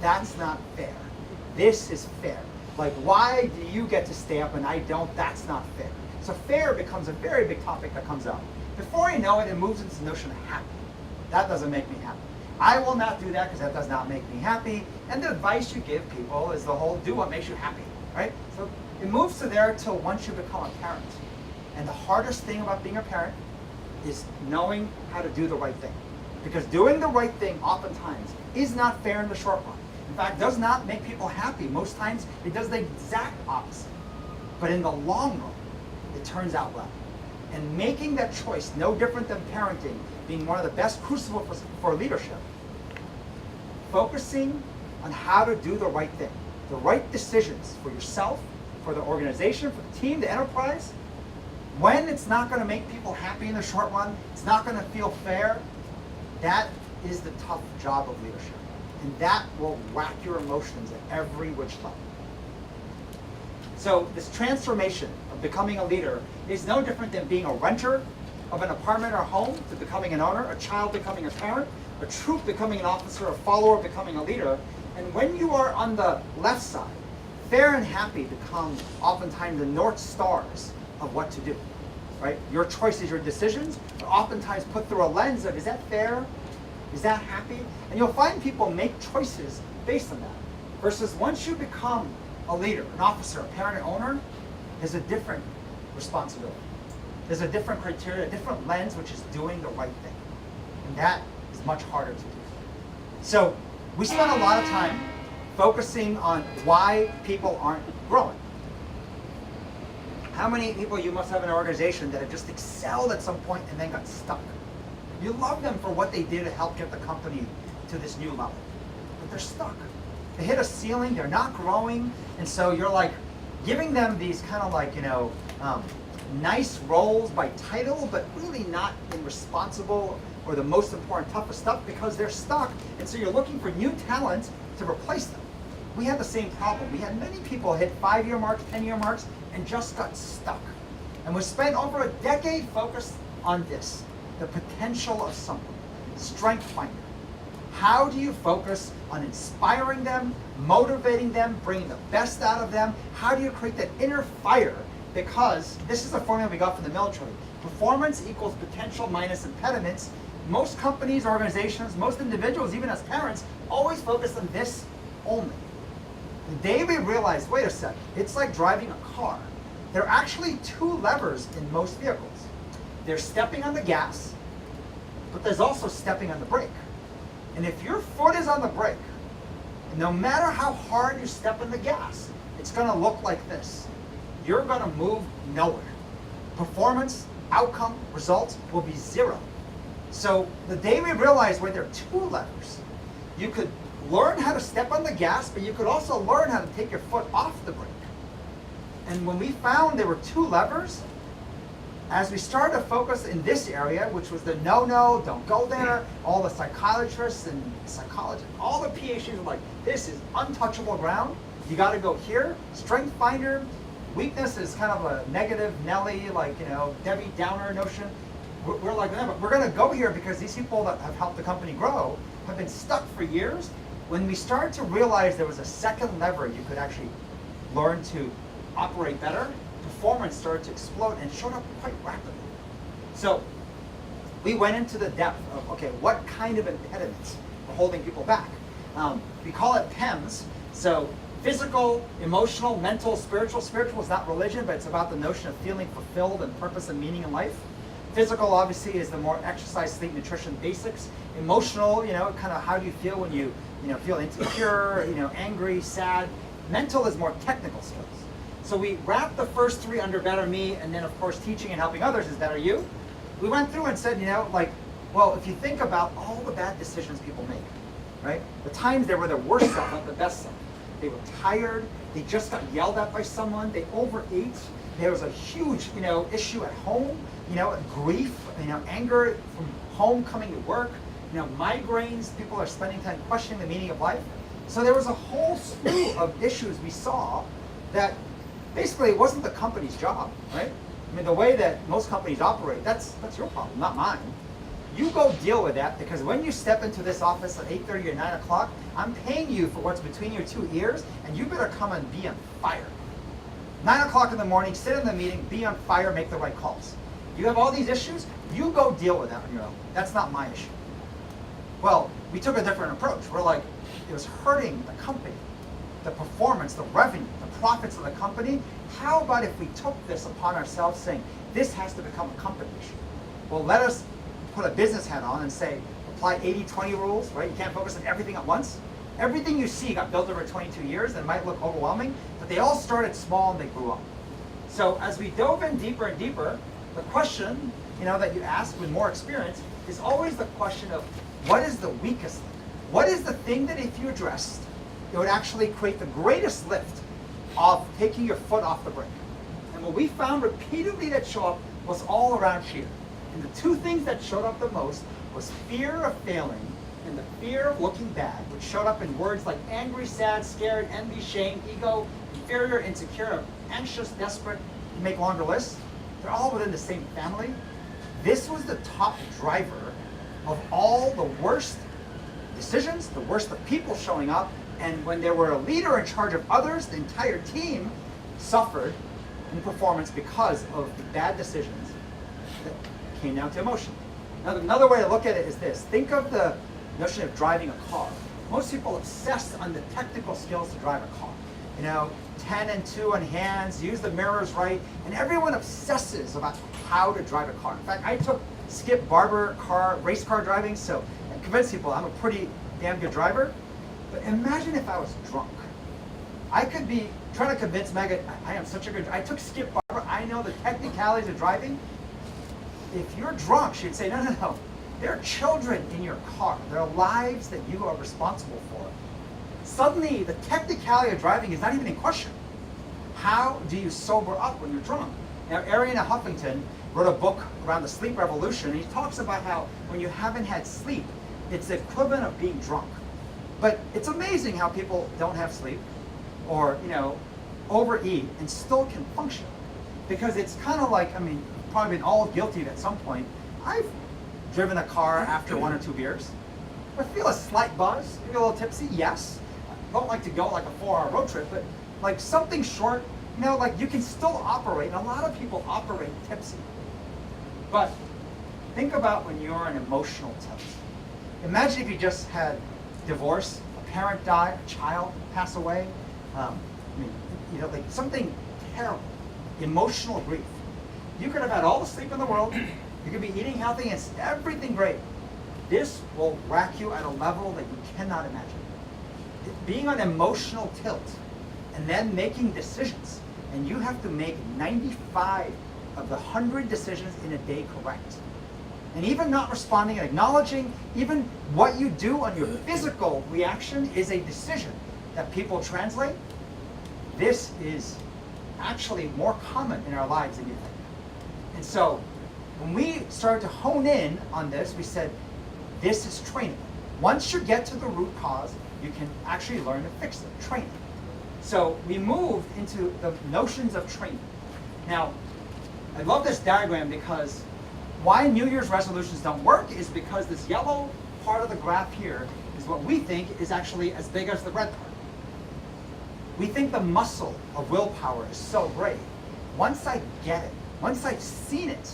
That's not fair. This is fair. Like, why do you get to stay up and I don't? That's not fair. So fair becomes a very big topic that comes up. Before you know it, it moves into the notion of happy. That doesn't make me happy. I will not do that because that does not make me happy. And the advice you give people is the whole do what makes you happy, right? So it moves to there till once you become a parent. And the hardest thing about being a parent is knowing how to do the right thing. Because doing the right thing oftentimes is not fair in the short run. In fact, does not make people happy. Most times it does the exact opposite. But in the long run, it turns out well. And making that choice, no different than parenting, being one of the best crucibles for leadership, focusing on how to do the right thing, the right decisions for yourself, for the organization, for the team, the enterprise, when it's not going to make people happy in the short run, it's not going to feel fair, that is the tough job of leadership. And that will whack your emotions at every which level. So this transformation of becoming a leader is no different than being a renter of an apartment or home to becoming an owner, a child becoming a parent, a troop becoming an officer, a follower becoming a leader. And when you are on the left side, fair and happy become oftentimes the North Stars of what to do, right? Your choices, your decisions are oftentimes put through a lens of, is that fair? Is that happy? And you'll find people make choices based on that. Versus once you become a leader, an officer, a parent, an owner, there's a different responsibility. There's a different criteria, a different lens, which is doing the right thing. And that is much harder to do. So we spend a lot of time focusing on why people aren't growing. How many people you must have in an organization that have just excelled at some point and then got stuck? You love them for what they did to help get the company to this new level. But they're stuck. They hit a ceiling, they're not growing, and so you're like giving them these kind of like, nice roles by title, but really not in responsible or the most important, toughest stuff because they're stuck. And so you're looking for new talent to replace them. We had the same problem. We had many people hit 5-year marks, 10-year marks, and just got stuck. And we spent over a decade focused on this, the potential of someone, strength finder. How do you focus on inspiring them, motivating them, bringing the best out of them. How do you create that inner fire? Because this is a formula we got from the military. Performance equals potential minus impediments. Most companies, organizations, most individuals, even as parents, always focus on this only. The day we realized, wait a second, it's like driving a car. There are actually two levers in most vehicles. There's stepping on the gas, but there's also stepping on the brake. And if your foot is on the brake, no matter how hard you step on the gas, it's going to look like this. You're going to move nowhere. Performance, outcome, results will be zero. So the day we realized, wait, there are two levers. You could learn how to step on the gas, but you could also learn how to take your foot off the brake. And when we found there were two levers, as we started to focus in this area, which was the no, don't go there, all the psychiatrists and psychologists, all the PhDs were like, this is untouchable ground. You got to go here. Strength finder. Weakness is kind of a negative Nelly, like, Debbie Downer notion. We're like, no, but we're going to go here because these people that have helped the company grow have been stuck for years. When we started to realize there was a second lever you could actually learn to operate better, performance started to explode and showed up quite rapidly. So we went into the depth of, okay, what kind of impediments are holding people back? We call it PEMS. So physical, emotional, mental, spiritual. Spiritual is not religion, but it's about the notion of feeling fulfilled and purpose and meaning in life. Physical, obviously, is the more exercise, sleep, nutrition basics. Emotional, kind of how do you feel when you feel insecure, angry, sad. Mental is more technical skills. So we wrapped the first three under Better Me, and then of course teaching and helping others is Better You. We went through and said, well, if you think about all the bad decisions people make, right? The times they were their worst self, not the best self. They were tired, they just got yelled at by someone, they overate, there was a huge, issue at home, grief, anger from home coming to work, migraines, people are spending time questioning the meaning of life. So there was a whole slew of issues we saw that basically it wasn't the company's job, right? The way that most companies operate, that's your problem, not mine. You go deal with that, because when you step into this office at 8:30 or 9 o'clock, I'm paying you for what's between your two ears, and you better come and be on fire. 9 o'clock in the morning, sit in the meeting, be on fire, make the right calls. You have all these issues, you go deal with that on your own. That's not my issue. Well, we took a different approach. We're like, it was hurting the company, the performance, the revenue, the profits of the company. How about if we took this upon ourselves, saying, this has to become a company issue? Well, let us put a business hat on and say, apply 80-20 rules, right? You can't focus on everything at once. Everything you see got built over 22 years and it might look overwhelming, but they all started small and they grew up. So as we dove in deeper and deeper, the question, that you ask with more experience is always the question of, what is the weakest thing? What is the thing that if you addressed, it would actually create the greatest lift of taking your foot off the brake? And what we found repeatedly that showed up was all around here. And the two things that showed up the most was fear of failing and the fear of looking bad, which showed up in words like angry, sad, scared, envy, shame, ego, inferior, insecure, anxious, desperate. You make longer lists. They're all within the same family. This was the top driver of all the worst decisions, the worst of people showing up. And when there were a leader in charge of others, the entire team suffered in performance because of the bad decisions that came down to emotion. Now, another way to look at it is this. Think of the notion of driving a car. Most people obsess on the technical skills to drive a car. 10 and 2 on hands, use the mirrors right, and everyone obsesses about how to drive a car. In fact, I took Skip Barber race car driving, so I convinced people I'm a pretty damn good driver. But imagine if I was drunk. I could be trying to convince Meghan, I am such a good driver. I took Skip Barber, I know the technicalities of driving. If you're drunk, she'd say, no. There are children in your car. There are lives that you are responsible for. Suddenly, the technicality of driving is not even in question. How do you sober up when you're drunk? Now, Arianna Huffington wrote a book around the sleep revolution, and he talks about how when you haven't had sleep, it's the equivalent of being drunk. But it's amazing how people don't have sleep or, overeat and still can function. Because it's kind of like, probably been all guilty at some point. I've driven a car after 1 or 2 beers. I feel a slight buzz, maybe a little tipsy, yes. I don't like to go like a 4-hour road trip, but like something short, like you can still operate, and a lot of people operate tipsy. But think about when you're an emotional tilt. Imagine if you just had divorce, a parent died, a child pass away, like something terrible, emotional grief. You could have had all the sleep in the world, you could be eating healthy, and everything great. This will rack you at a level that you cannot imagine. Being on emotional tilt and then making decisions, and you have to make 95 of the 100 decisions in a day correct. And even not responding and acknowledging, even what you do on your physical reaction is a decision that people translate. This is actually more common in our lives than you think. And so when we started to hone in on this, we said, this is training. Once you get to the root cause, you can actually learn to fix it, training. So we moved into the notions of training. Now, I love this diagram because why New Year's resolutions don't work is because this yellow part of the graph here is what we think is actually as big as the red part. We think the muscle of willpower is so great. Once I get it, once I've seen it,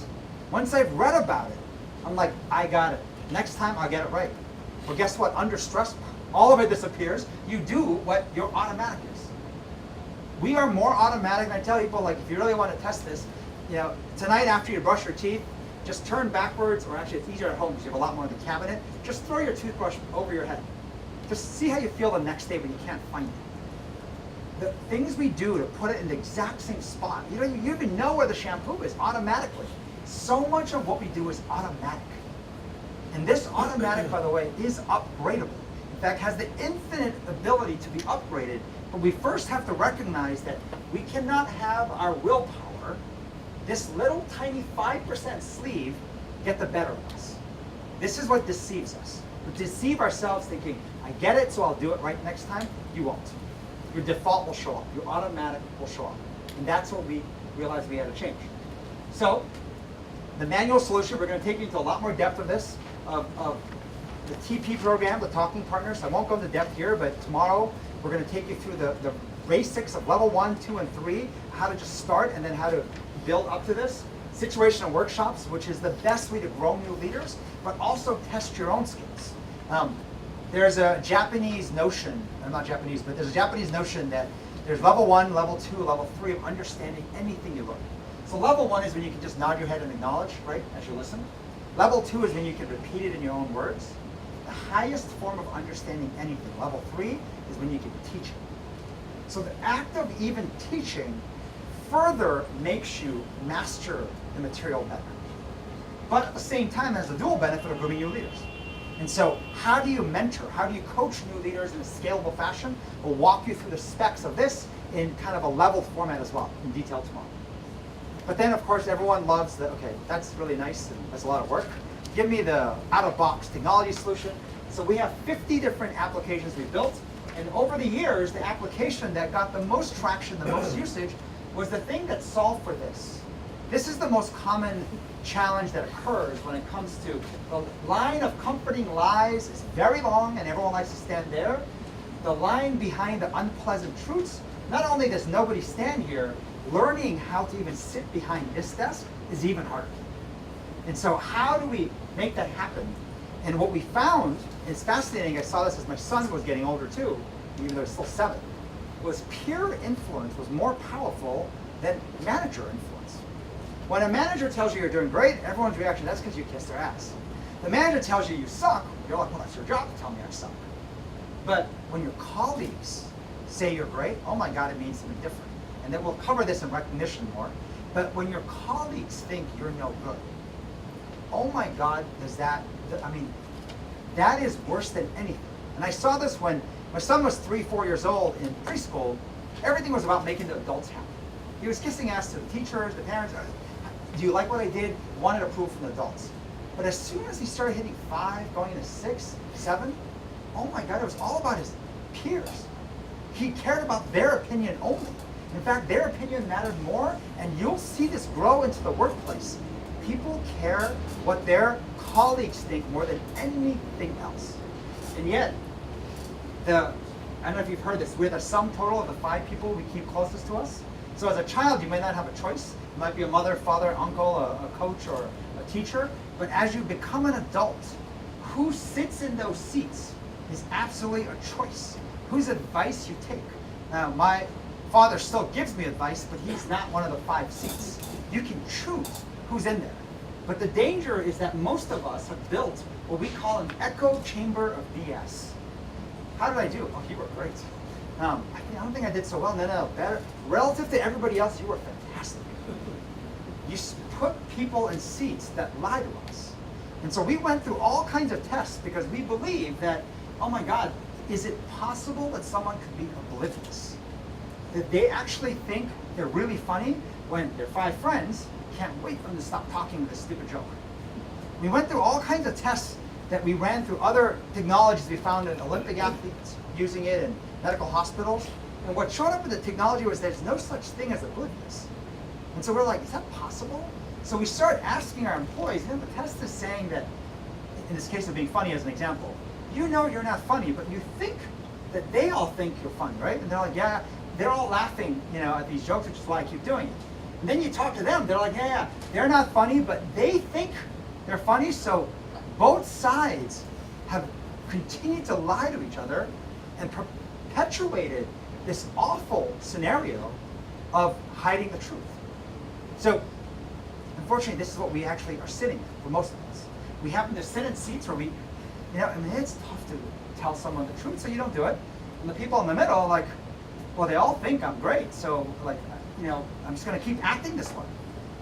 once I've read about it, I'm like, I got it. Next time I'll get it right. Well, guess what? Under stress, all of it disappears. You do what your automatic is. We are more automatic, and I tell people, like, if you really want to test this, tonight after you brush your teeth, just turn backwards, or actually it's easier at home because you have a lot more in the cabinet. Just throw your toothbrush over your head. Just see how you feel the next day when you can't find it. The things we do to put it in the exact same spot, you even know where the shampoo is automatically. So much of what we do is automatic. And this automatic, by the way, is upgradable. In fact, has the infinite ability to be upgraded. But we first have to recognize that we cannot have our willpower, this little tiny 5% sleeve, get the better of us. This is what deceives us. We deceive ourselves thinking, I get it, so I'll do it right next time. You won't. Your default will show up. Your automatic will show up. And that's what we realized we had to change. So the manual solution, we're going to take you into a lot more depth of this, of the TP program, the Talking Partners. I won't go into depth here, but tomorrow we're going to take you through the basics of level 1, 2, and 3, how to just start and then how to build up to this. Situational workshops, which is the best way to grow new leaders, but also test your own skills. There's a Japanese notion, not Japanese, but there's a Japanese notion that there's level 1, level 2, level 3 of understanding anything you learn. So level 1 is when you can just nod your head and acknowledge, right, as you listen. Level 2 is when you can repeat it in your own words. The highest form of understanding anything, level 3, is when you can teach it. So the act of even teaching further makes you master the material better. But at the same time, has the dual benefit of grooming new leaders. And so how do you mentor? How do you coach new leaders in a scalable fashion? We'll walk you through the specs of this in kind of a level format as well, in detail tomorrow. But then, of course, everyone loves okay, that's really nice and that's a lot of work. Give me the out-of-box technology solution. So we have 50 different applications we built. And over the years, the application that got the most traction, the most usage, was the thing that solved for this. This is the most common challenge that occurs when it comes to the line of comforting lies is very long and everyone likes to stand there. The line behind the unpleasant truths, not only does nobody stand here, learning how to even sit behind this desk is even harder. And so how do we make that happen? And what we found is fascinating. I saw this as my son was getting older too, even though he's still 7, was peer influence was more powerful than manager influence. When a manager tells you you're doing great, everyone's reaction, that's because you kissed their ass. The manager tells you you suck, you're like, well, that's your job to tell me I suck. But when your colleagues say you're great, oh my God, it means something different. And then we'll cover this in recognition more. But when your colleagues think you're no good, oh my God, that is worse than anything. And I saw this when my son was 3, 4 years old in preschool. Everything was about making the adults happy. He was kissing ass to the teachers, the parents. Do you like what I did? Wanted approval from the adults. But as soon as he started hitting 5, going into 6, 7, oh my God, it was all about his peers. He cared about their opinion only. In fact, their opinion mattered more, and you'll see this grow into the workplace. People care what their colleagues think more than anything else. And yet, I don't know if you've heard this, we're the sum total of the 5 people we keep closest to us. So as a child, you may not have a choice. You might be a mother, father, uncle, a coach, or a teacher. But as you become an adult, who sits in those seats is absolutely a choice. Whose advice you take. Now, my father still gives me advice, but he's not one of the 5 seats. You can choose who's in there. But the danger is that most of us have built what we call an echo chamber of BS. How did I do? Oh, you were great. I don't think I did so well. No, better. Relative to everybody else, you were fantastic. You put people in seats that lie to us. And so we went through all kinds of tests because we believe that, oh my God, is it possible that someone could be oblivious? That they actually think they're really funny when their 5 friends can't wait for them to stop talking with a stupid joke. We went through all kinds of tests that we ran through other technologies we found in Olympic athletes using it in medical hospitals. And what showed up with the technology was there's no such thing as oblivious. And so we're like, is that possible? So we started asking our employees, the test is saying that, in this case of being funny as an example, you know you're not funny, but you think that they all think you're funny, right? And they're like, yeah, they're all laughing, at these jokes, which is why I keep doing it. And then you talk to them, they're like, yeah, they're not funny, but they think they're funny. So both sides have continued to lie to each other and perpetuated this awful scenario of hiding the truth. So unfortunately, this is what we actually are sitting in for most of us. We happen to sit in seats where it's tough to tell someone the truth, so you don't do it. And the people in the middle are like, well, they all think I'm great, so I'm just going to keep acting this way.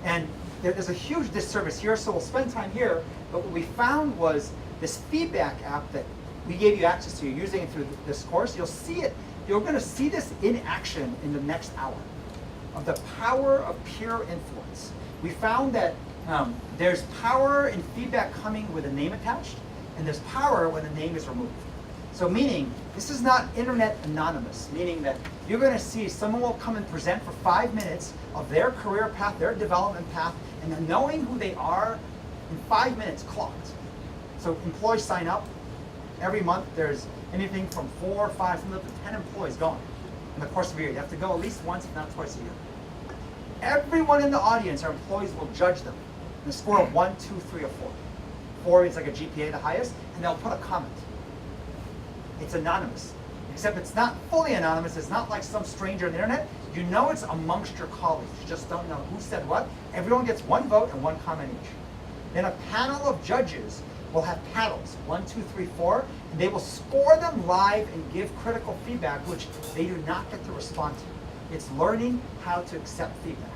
And there's a huge disservice here, so we'll spend time here. But what we found was this feedback app that we gave you access to. You're using it through this course. You'll see it. You're going to see this in action in the next hour of the power of peer influence. We found that there's power in feedback coming with a name attached, and there's power when the name is removed. So meaning, this is not internet anonymous, meaning that you're going to see someone will come and present for 5 minutes of their career path, their development path, and then knowing who they are in 5 minutes clocked. So employees sign up. Every month there's anything from 4 or 5, some up to 10 employees going in the course of a year. You have to go at least once, if not twice a year. Everyone in the audience, our employees will judge them in a score of 1, 2, 3, or 4. 4 is like a GPA, the highest, and they'll put a comment. It's anonymous, except it's not fully anonymous. It's not like some stranger on the internet. You know it's amongst your colleagues. You just don't know who said what. Everyone gets 1 vote and 1 comment each. Then a panel of judges will have paddles, 1, 2, 3, 4, and they will score them live and give critical feedback, which they do not get to respond to. It's learning how to accept feedback.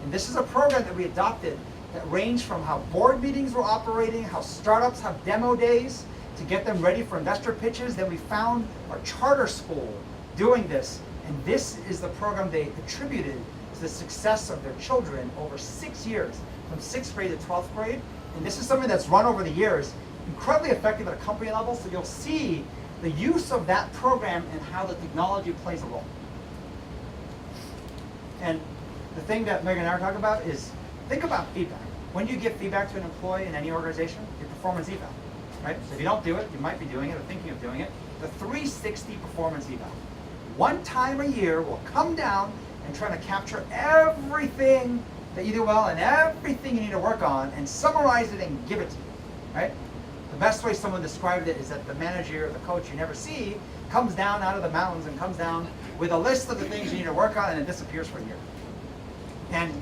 And this is a program that we adopted that ranged from how board meetings were operating, how startups have demo days, to get them ready for investor pitches. Then we found our charter school doing this, and this is the program they attributed to the success of their children over 6 years, from 6th grade to 12th grade. And this is something that's run over the years, incredibly effective at a company level, so you'll see the use of that program and how the technology plays a role. And the thing that Meghan and I are talking about is, think about feedback. When you give feedback to an employee in any organization, your performance eval. Right? So if you don't do it, you might be doing it or thinking of doing it. The 360 performance eval. 1 time a year, we'll come down and try to capture everything that you do well and everything you need to work on and summarize it and give it to you. Right? The best way someone described it is that the manager or the coach you never see comes down out of the mountains and comes down with a list of the things you need to work on, and it disappears for a year. And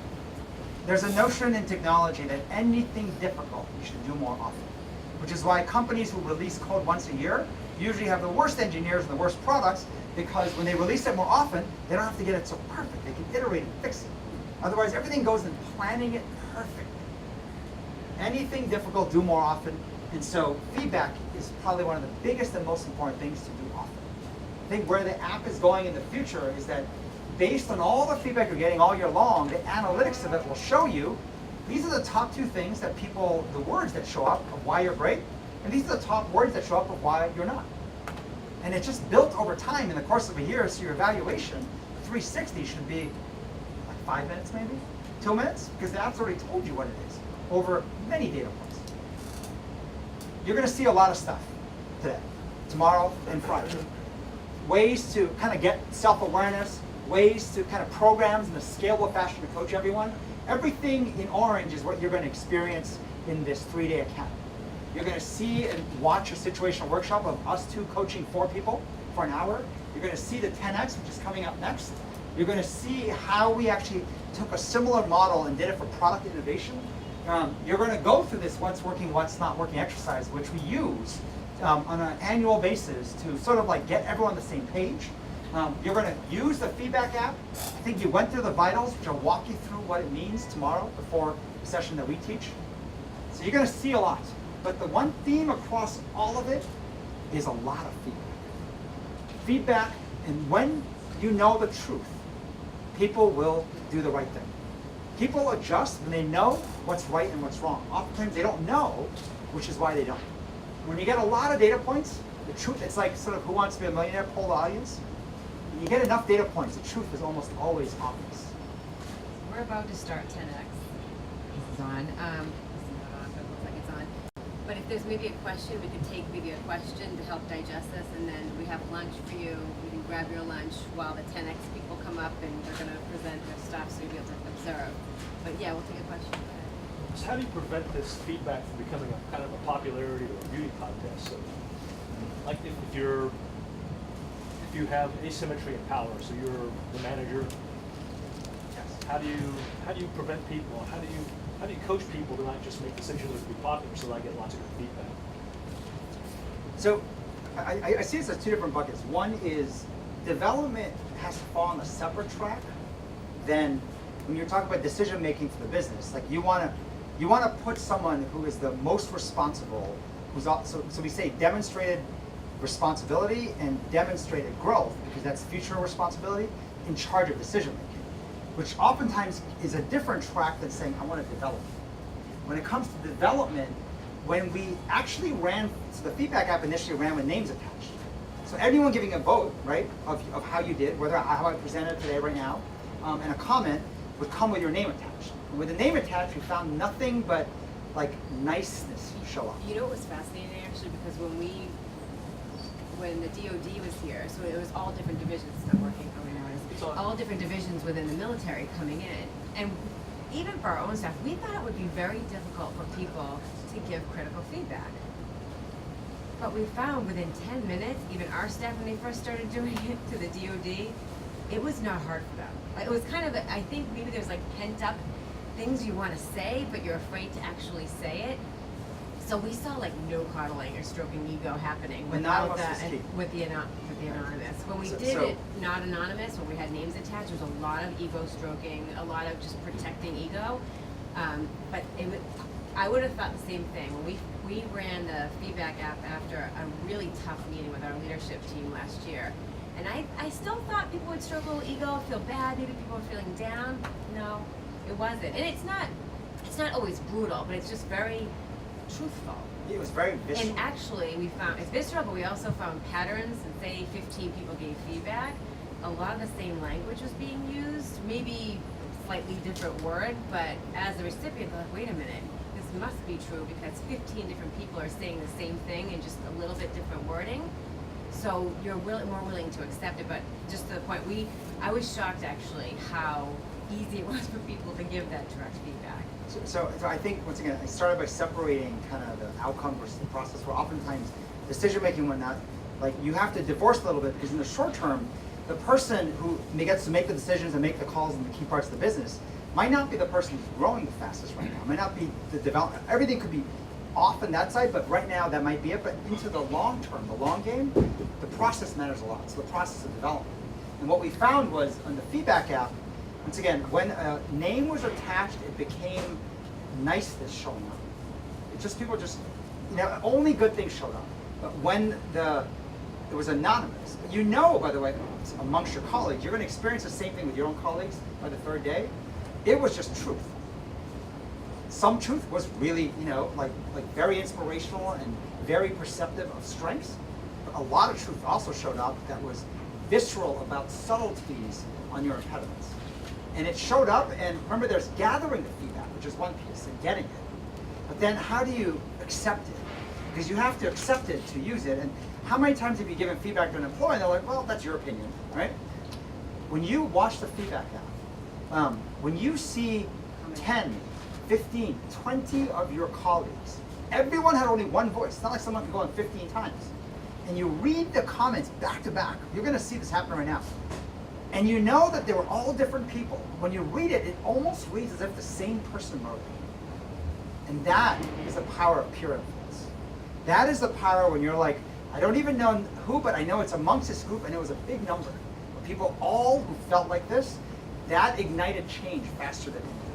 there's a notion in technology that anything difficult you should do more often. Which is why companies who release code once a year usually have the worst engineers and the worst products, because when they release it more often, they don't have to get it so perfect. They can iterate and fix it. Otherwise, everything goes in planning it perfectly. Anything difficult, do more often. And so feedback is probably one of the biggest and most important things to do often. I think where the app is going in the future is that based on all the feedback you're getting all year long, the analytics of it will show you these are the top 2 things that people, the words that show up of why you're great, and these are the top words that show up of why you're not. And it's just built over time in the course of a year, so your evaluation, 360, should be like 5 minutes maybe, 2 minutes, because the app's already told you what it is over many data points. You're going to see a lot of stuff. today, tomorrow, and Friday. Ways to kind of get self-awareness, ways to kind of programs in a scalable fashion to coach everyone. Everything in orange is what you're going to experience in this 3-day academy. You're going to see and watch a situational workshop of us two coaching 4 people for an hour. You're going to see the 10X, which is coming up next. You're going to see how we actually took a similar model and did it for product innovation. You're going to go through this what's working, what's not working exercise, which we use on an annual basis to sort of like get everyone on the same page. You're going to use the feedback app. I think you went through the vitals, which I'll walk you through what it means tomorrow before the session that we teach. So you're going to see a lot. But the one theme across all of it is a lot of feedback. Feedback, and when you know the truth, people will do the right thing. People adjust when they know what's right and what's wrong. Oftentimes they don't know, which is why they don't. When you get a lot of data points, the truth, it's like sort of Who Wants to Be a Millionaire, poll the audience. When you get enough data points, the truth is almost always obvious. We're about to start 10X. This is on. This is not on, but it looks like it's on. But if there's maybe a question, we could take maybe a question to help digest this, and then we have lunch for you. You can grab your lunch while the 10X people come up, and they're going to present their stuff, so you'll be able to observe. But yeah, we'll take a question. So how do you prevent this feedback from becoming a kind of a popularity or a beauty contest? So, like if you have asymmetry in power, so you're the manager, how do you prevent people? How do you coach people to not just make decisions that be popular, so that I get lots of good feedback? So I see this as 2 different buckets. One is development has to fall on a separate track than when you're talking about decision making for the business. Like you want to put someone who is the most responsible, who's also, so we say demonstrated responsibility and demonstrated growth, because that's future responsibility, in charge of decision making, which oftentimes is a different track than saying I want to develop. When it comes to development, when we actually ran, so the feedback app initially ran with names attached. So everyone giving a vote, right, of how you did, whether how I presented today right now, and a comment would come with your name attached. And with the name attached, we found nothing but like niceness show up. You know what was fascinating actually, because when the DoD was here, so it was all different divisions. It's not working. Oh, now it is. All different divisions within the military coming in, and even for our own staff, we thought it would be very difficult for people to give critical feedback. But we found within 10 minutes, even our staff, when they first started doing it to the DoD, it was not hard for them. Like, it was kind of, I think maybe there's like pent up things you want to say, but you're afraid to actually say it. So we saw like no coddling or stroking ego happening without with the anonymous. When we did it not anonymous, when we had names attached, there was a lot of ego stroking, a lot of just protecting ego. But I would have thought the same thing. When we ran the feedback app after a really tough meeting with our leadership team last year. And I still thought people would stroke a little ego, feel bad, maybe people were feeling down. No, it wasn't. And it's not always brutal, but it's just very truthful. It was very visceral. And actually we found, it's visceral, but we also found patterns, and say 15 people gave feedback. A lot of the same language was being used, maybe slightly different word, but as the recipient, they're like, wait a minute, this must be true because 15 different people are saying the same thing in just a little bit different wording. So you're more willing to accept it, but just to the point, I was shocked actually how easy it was for people to give that direct feedback. So I think, once again, I started by separating kind of the outcome versus the process, where oftentimes decision-making when not, like you have to divorce a little bit, because in the short term, the person who gets to make the decisions and make the calls in the key parts of the business might not be the person who's growing the fastest right now, might not be the development. Everything could be off on that side, but right now that might be it. But into the long term, the long game, the process matters a lot. So the process of development. And what we found was on the feedback app, once again, when a name was attached, it became niceness showing up. People only good things showed up. But when it was anonymous, you know, by the way, amongst your colleagues, you're going to experience the same thing with your own colleagues by the 3rd day. It was just truth. Some truth was really, like very inspirational and very perceptive of strengths. But a lot of truth also showed up that was visceral about subtleties on your impediments. And it showed up, and remember, there's gathering the feedback, which is one piece, and getting it. But then how do you accept it? because you have to accept it to use it. And how many times have you given feedback to an employee and they're like, well, that's your opinion, right? When you watch the feedback app, when you see 10, 15, 20 of your colleagues, everyone had only one voice. It's not like someone could go on 15 times. And you read the comments back to back. You're going to see this happen right now. And you know that they were all different people. When you read it, it almost reads as if the same person wrote it. And that is the power of peer influence. That is the power when you're like, I don't even know who, but I know it's amongst this group, and it was a big number. People all who felt like this, that ignited change faster than anything.